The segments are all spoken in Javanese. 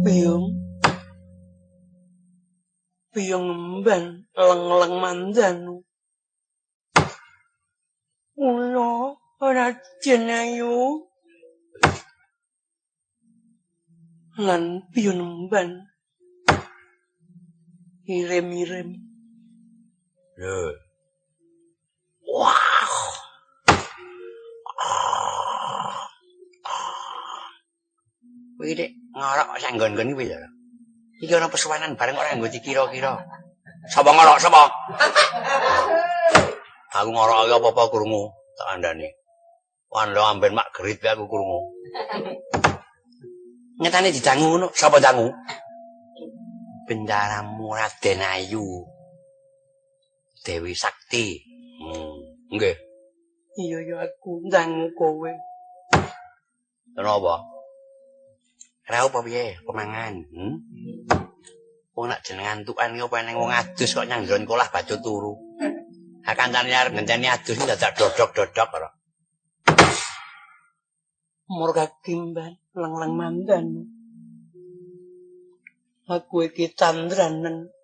Biyung. Biyung emban leng-leng mandanu. Kula Raden Ayu. Lan biyung emban irem-irem. Lho. Wah. Kuwi nek ngorok sak nggon-nggon kuwi lho. Iki ana pesuwanan bareng ora nggo dikira-kira. Sapa ngorok sapa? Aku ngorok apa-apa krungu tak kandhani. Wan lho amben mak gerit aku krungu. Nyatane didangu ngono, sapa dangu? Bendaramu Raden Ayu. Dewi Sakti. Nggih. Iya ya aku dangu kowe. Kenapa? Raup apa piye? Pemangan. Wong nek jeneng antukan iki apa nang wong adus kok nyang ndron kolah baju turu. Ha kancane arep ngenteni adus dadak dodok-dodok ora. Murga kimban leng-leng mandan. Aku iki candranen.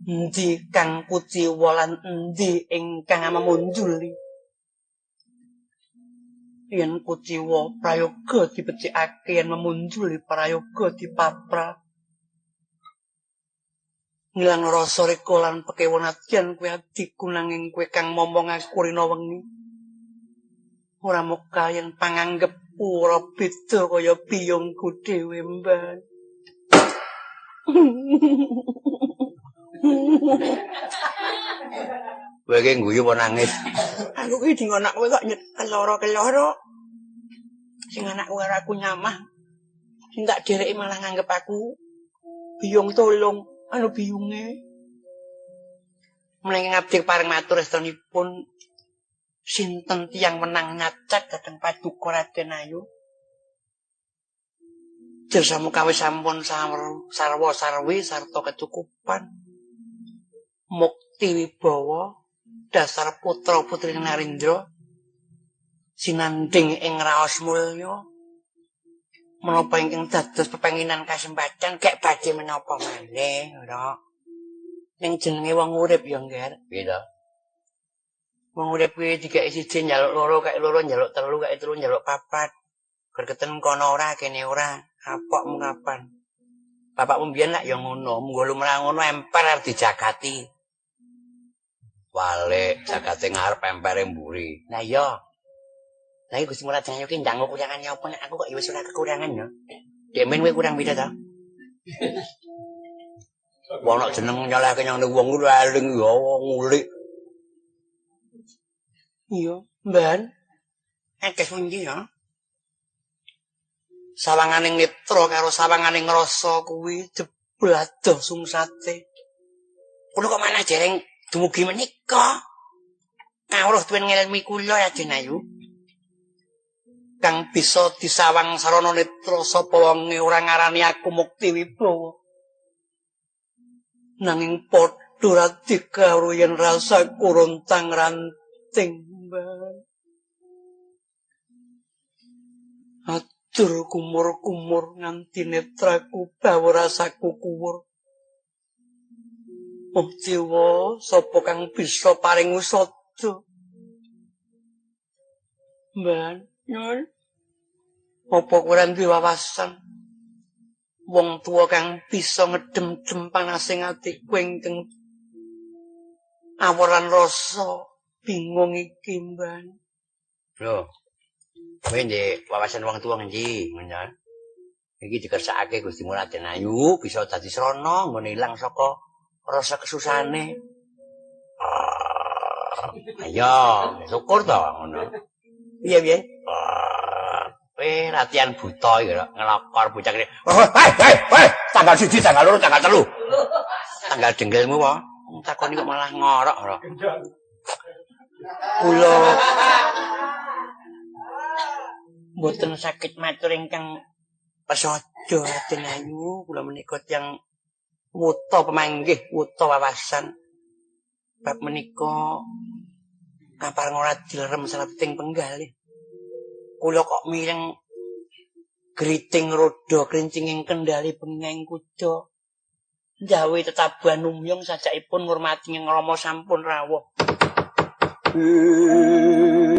Endi kang kuciwa lan endi ingkang mamunjuli. Yen kuciwa prayoga dipecikake yen mamunjuli prayoga dipapra. Ngilang rasa reka lan pekewanatian kowe adiku nanging kowe kang momong aku rina wengi. Ora muka yen panganggepku ora beda kaya biyungku dhewe mban. Kowe iki guyu apa nangis? Aku ki ding anak kowe kok keloro-keloro. Sing anakku karo aku nyamah. Sing tak dereki malah nganggep aku biyung tolong, biyunge. Meneng ngabdi pareng matur estunipun sinten tiyang menang nyacat dhateng paduka Raden Ayu. Jersamu kawis sampun sarwa sarwi sarta kecukupan. Mukti wibawa dasar putra putri Narendra sinanding ing raos mulya menapa ingkang dados pepenginan kasempatan gek badhe menapa maneh ora ning jenenge wong urip ya ngger piye to wong urip kuwi dikek siji njaluk loro kek loro njaluk telu kek telu njaluk papat gergeten kono ora kene ora apok mung kapan bapakmu mbiyen lak ya ngono munggo lumrah ngono emper arep dijagati wale jagate ngarep empere mburi nah iya lah iki Gusti Murat Janyo ki ndang kekurangan apa nek aku kok wis ora kekurangan ya. Dek men kowe kurang pira ta? Wong nek jeneng nyolehke nyang wong ku eling ya ngulik. Iya, Mban. Akeh pundi ya. Sawanganing netra karo sawanganing rasa kuwi jebul adoh sungsate. Kula kok manah dereng dumugi menika. Kawruh tuwin ngelmi kula Raden Ayu. Kang bisa disawang sarana netra sapa wonge ora ngarani aku Mukti Wibawa. Nanging padha radi karo yen rasaku rontang-ranting, Mbak. Adur kumur-kumur nganti netraku bawa rasaku kuwur. Oh Dewa, sapa kang bisa paring usada? Mbak, nyuwun. Apa kowe duwe wawasan? Wong tuwa kang bisa ngedem-dem panasing atiku ingkang aworan rasa bingung iki, Mbak. Lho. Kowe ndek wawasan wong tuwa ngendi, ngono. Iki dikersakake Gusti Raden Ayu bisa dadi srana nggone ilang saka rasa kesusahane. Ayo, syukur to ngono. Piye? Kowe latihan buta iki lho, ngelokor bocah kene. Hei, tanggal 1, tanggal 2, tanggal 3. Tanggal denggelmu apa? Takoni kok malah ngorok lho. Kula mboten saged matur ingkang prasaja Raden Ayu, kula menika tiyang wuta pemanggih, wuta wawasan. Bab menika kapareng ora dilerem salabeting penggalih. Kula kok mireng Griting roda krincinging kendali bengeng kuda. Ndawi tetabuhan umyong sajakipun ngurmati Rama sampun rawuh.